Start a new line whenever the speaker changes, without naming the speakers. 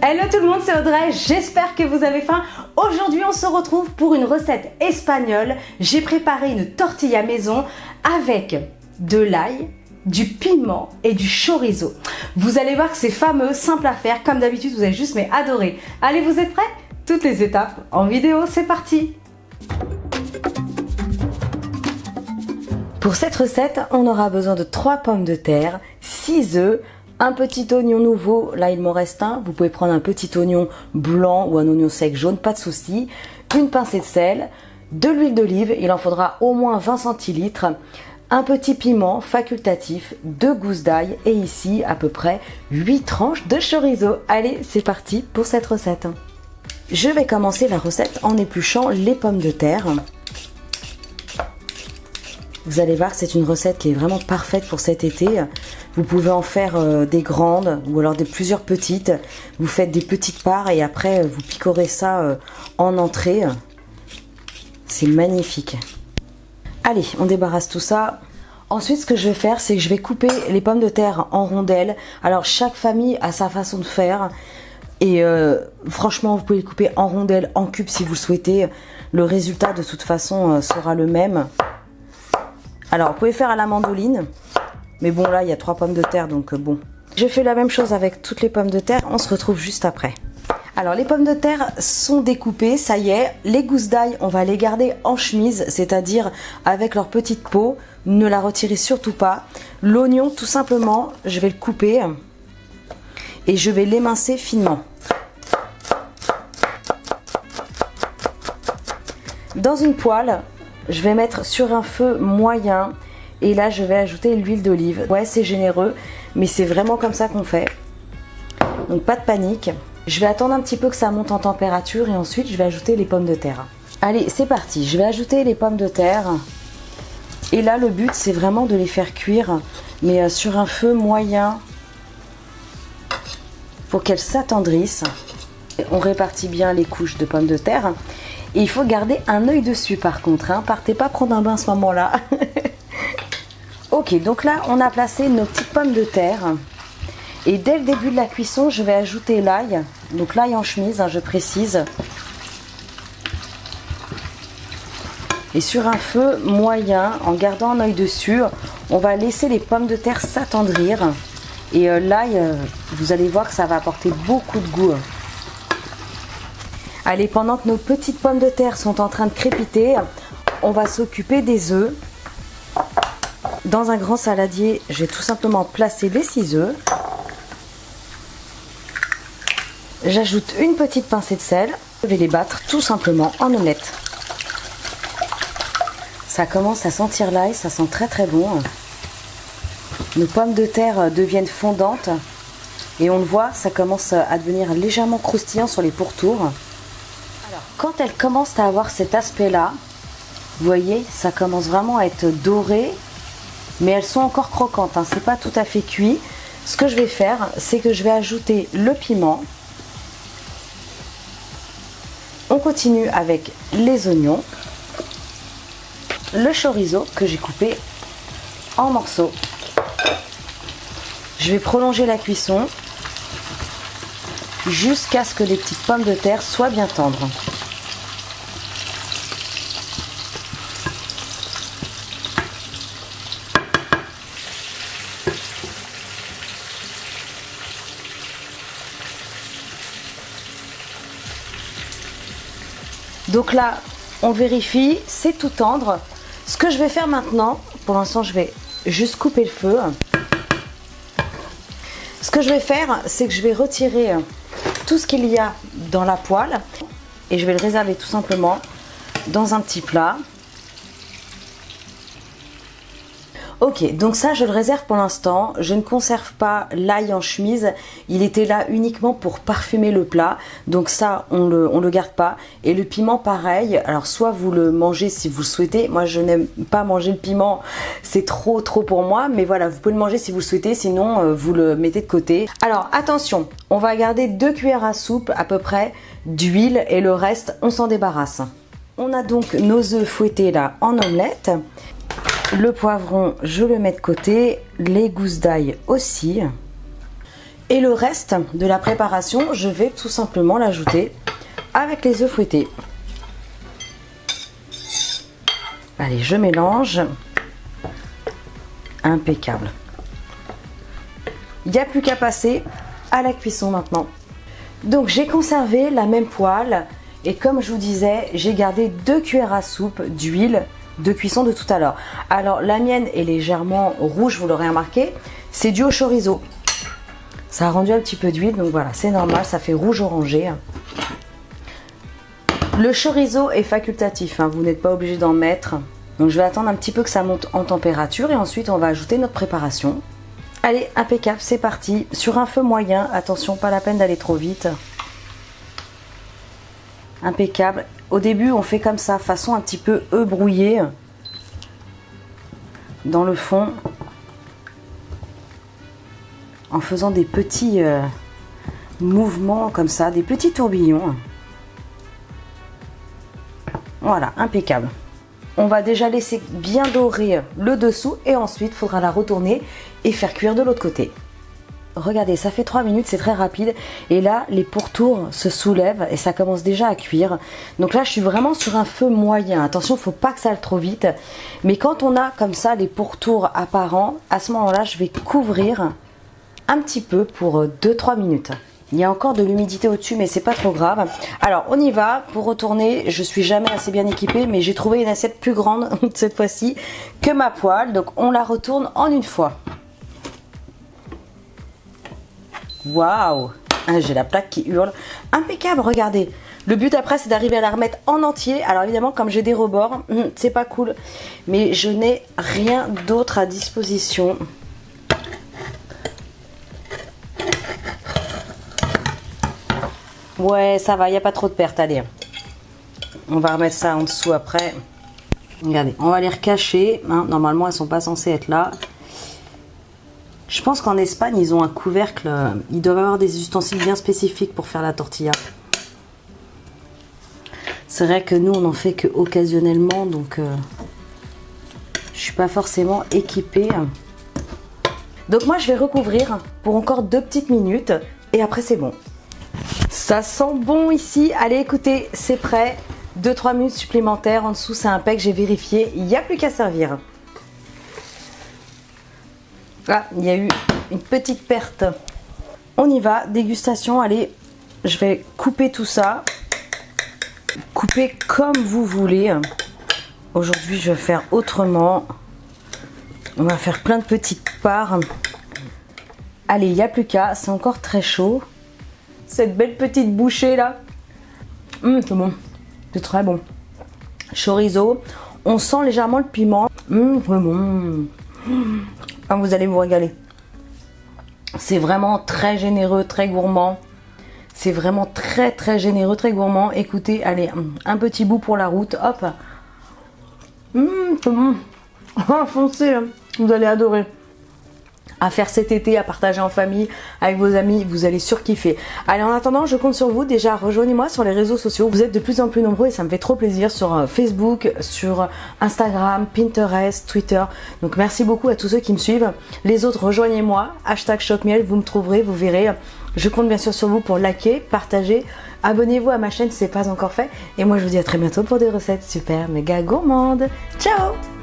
Hello tout le monde, c'est Audrey, j'espère que vous avez faim. Aujourd'hui on se retrouve pour une recette espagnole. J'ai préparé une tortilla maison avec de l'ail, du piment et du chorizo. Vous allez voir que c'est fameux, simple à faire, comme d'habitude vous allez juste mais adorer. Allez, vous êtes prêts? Toutes les étapes en vidéo, c'est parti! Pour cette recette, on aura besoin de 3 pommes de terre, 6 œufs, un petit oignon nouveau, là il m'en reste un, vous pouvez prendre un petit oignon blanc ou un oignon sec jaune, pas de souci, une pincée de sel, de l'huile d'olive, il en faudra au moins 20 centilitres, un petit piment facultatif, 2 gousses d'ail et ici à peu près 8 tranches de chorizo. Allez, c'est parti pour cette recette. Je vais commencer la recette en épluchant les pommes de terre. Vous allez voir, c'est une recette qui est vraiment parfaite pour cet été. Vous pouvez en faire des grandes ou alors plusieurs petites. Vous faites des petites parts et après vous picorez ça en entrée. C'est magnifique. Allez, on débarrasse tout ça. Ensuite, ce que je vais faire, c'est que je vais couper les pommes de terre en rondelles. Alors, chaque famille a sa façon de faire. Et franchement, vous pouvez les couper en rondelles, en cubes si vous le souhaitez. Le résultat, de toute façon, sera le même. Alors, vous pouvez faire à la mandoline, mais bon, là, il y a 3 pommes de terre, donc bon. Je fais la même chose avec toutes les pommes de terre, on se retrouve juste après. Alors, les pommes de terre sont découpées, ça y est. Les gousses d'ail, on va les garder en chemise, c'est-à-dire avec leur petite peau. Ne la retirez surtout pas. L'oignon, tout simplement, je vais le couper et je vais l'émincer finement. Dans une poêle, je vais mettre sur un feu moyen et là je vais ajouter l'huile d'olive. Ouais, c'est généreux, mais c'est vraiment comme ça qu'on fait. Donc pas de panique. Je vais attendre un petit peu que ça monte en température et ensuite je vais ajouter les pommes de terre. Allez, c'est parti. Je vais ajouter les pommes de terre. Et là le but c'est vraiment de les faire cuire, mais sur un feu moyen pour qu'elles s'attendrissent. On répartit bien les couches de pommes de terre. Et il faut garder un œil dessus par contre, hein. Partez pas prendre un bain à ce moment-là. Ok, donc là on a placé nos petites pommes de terre. Et dès le début de la cuisson, je vais ajouter l'ail. Donc l'ail en chemise, hein, je précise. Et sur un feu moyen, en gardant un œil dessus, on va laisser les pommes de terre s'attendrir. Et l'ail, vous allez voir que ça va apporter beaucoup de goût. Allez, pendant que nos petites pommes de terre sont en train de crépiter, on va s'occuper des œufs. Dans un grand saladier, j'ai tout simplement placé les 6 œufs. J'ajoute une petite pincée de sel. Je vais les battre tout simplement en omelette. Ça commence à sentir l'ail, ça sent très très bon. Nos pommes de terre deviennent fondantes. Et on le voit, ça commence à devenir légèrement croustillant sur les pourtours. Alors, quand elles commencent à avoir cet aspect-là, vous voyez, ça commence vraiment à être doré, mais elles sont encore croquantes, hein, c'est pas tout à fait cuit. Ce que je vais faire, c'est que je vais ajouter le piment. On continue avec les oignons, le chorizo que j'ai coupé en morceaux. Je vais prolonger la cuisson jusqu'à ce que les petites pommes de terre soient bien tendres. Donc là, on vérifie, c'est tout tendre. Ce que je vais faire maintenant, pour l'instant je vais juste couper le feu. Ce que je vais faire, c'est que je vais retirer tout ce qu'il y a dans la poêle et je vais le réserver tout simplement dans un petit plat. Ok, donc ça je le réserve pour l'instant. Je ne conserve pas l'ail en chemise. Il était là uniquement pour parfumer le plat. Donc ça, on le garde pas. Et le piment, pareil. Alors soit vous le mangez si vous le souhaitez. Moi, je n'aime pas manger le piment. C'est trop pour moi. Mais voilà, vous pouvez le manger si vous le souhaitez. Sinon, vous le mettez de côté. Alors, attention. On va garder 2 cuillères à soupe à peu près d'huile. Et le reste, on s'en débarrasse. On a donc nos œufs fouettés là en omelette. Le poivron, je le mets de côté. Les gousses d'ail aussi. Et le reste de la préparation, je vais tout simplement l'ajouter avec les œufs fouettés. Allez, je mélange. Impeccable. Il n'y a plus qu'à passer à la cuisson maintenant. Donc j'ai conservé la même poêle et comme je vous disais, j'ai gardé 2 cuillères à soupe d'huile de cuisson de tout à l'heure. Alors la mienne est légèrement rouge, vous l'aurez remarqué, c'est dû au chorizo. Ça a rendu un petit peu d'huile, donc voilà, c'est normal, ça fait rouge orangé. Le chorizo est facultatif, hein, vous n'êtes pas obligé d'en mettre. Donc je vais attendre un petit peu que ça monte en température et ensuite on va ajouter notre préparation. Allez, impeccable, c'est parti. Sur un feu moyen, attention, pas la peine d'aller trop vite. Impeccable. Au début, on fait comme ça, façon un petit peu œuf brouillé dans le fond, en faisant des petits mouvements comme ça, des petits tourbillons. Voilà, impeccable. On va déjà laisser bien dorer le dessous et ensuite il faudra la retourner et faire cuire de l'autre côté. Regardez, ça fait 3 minutes, c'est très rapide. Et là, les pourtours se soulèvent et ça commence déjà à cuire. Donc là, je suis vraiment sur un feu moyen. Attention, il ne faut pas que ça aille trop vite. Mais quand on a comme ça les pourtours apparents, à ce moment-là, je vais couvrir un petit peu pour 2-3 minutes. Il y a encore de l'humidité au-dessus, mais c'est pas trop grave. Alors, on y va. Pour retourner, je suis jamais assez bien équipée, mais j'ai trouvé une assiette plus grande cette fois-ci que ma poêle. Donc, on la retourne en une fois. Waouh! J'ai la plaque qui hurle. Impeccable, regardez. Le but après, c'est d'arriver à la remettre en entier. Alors évidemment, comme j'ai des rebords, c'est pas cool. Mais je n'ai rien d'autre à disposition. Ouais, ça va, il n'y a pas trop de pertes. Allez, on va remettre ça en dessous après. Regardez, on va les recacher. Hein. Normalement, elles ne sont pas censées être là. Je pense qu'en Espagne, ils ont un couvercle. Ils doivent avoir des ustensiles bien spécifiques pour faire la tortilla. C'est vrai que nous, on n'en fait que occasionnellement. Donc, je ne suis pas forcément équipée. Donc moi, je vais recouvrir pour encore 2 petites minutes. Et après, c'est bon. Ça sent bon ici. Allez, écoutez, c'est prêt. 2-3 minutes supplémentaires. En dessous, c'est impec. J'ai vérifié. Il n'y a plus qu'à servir. Ah, il y a eu une petite perte. On y va. Dégustation. Allez, je vais couper tout ça. Couper comme vous voulez. Aujourd'hui, je vais faire autrement. On va faire plein de petites parts. Allez, il n'y a plus qu'à. C'est encore très chaud. Cette belle petite bouchée là. C'est bon. C'est très bon. Chorizo. On sent légèrement le piment. C'est bon. Ah, vous allez vous régaler. C'est vraiment très généreux, très gourmand. C'est vraiment très très généreux, très gourmand. Écoutez, allez, un petit bout pour la route. Hop. C'est bon. Foncez, vous allez adorer. À faire cet été, à partager en famille, avec vos amis, vous allez surkiffer. Allez, en attendant, je compte sur vous. Déjà, rejoignez-moi sur les réseaux sociaux. Vous êtes de plus en plus nombreux et ça me fait trop plaisir sur Facebook, sur Instagram, Pinterest, Twitter. Donc, merci beaucoup à tous ceux qui me suivent. Les autres, rejoignez-moi. #ChocMiel, vous me trouverez, vous verrez. Je compte bien sûr sur vous pour liker, partager. Abonnez-vous à ma chaîne si ce n'est pas encore fait. Et moi, je vous dis à très bientôt pour des recettes super méga gourmandes. Ciao!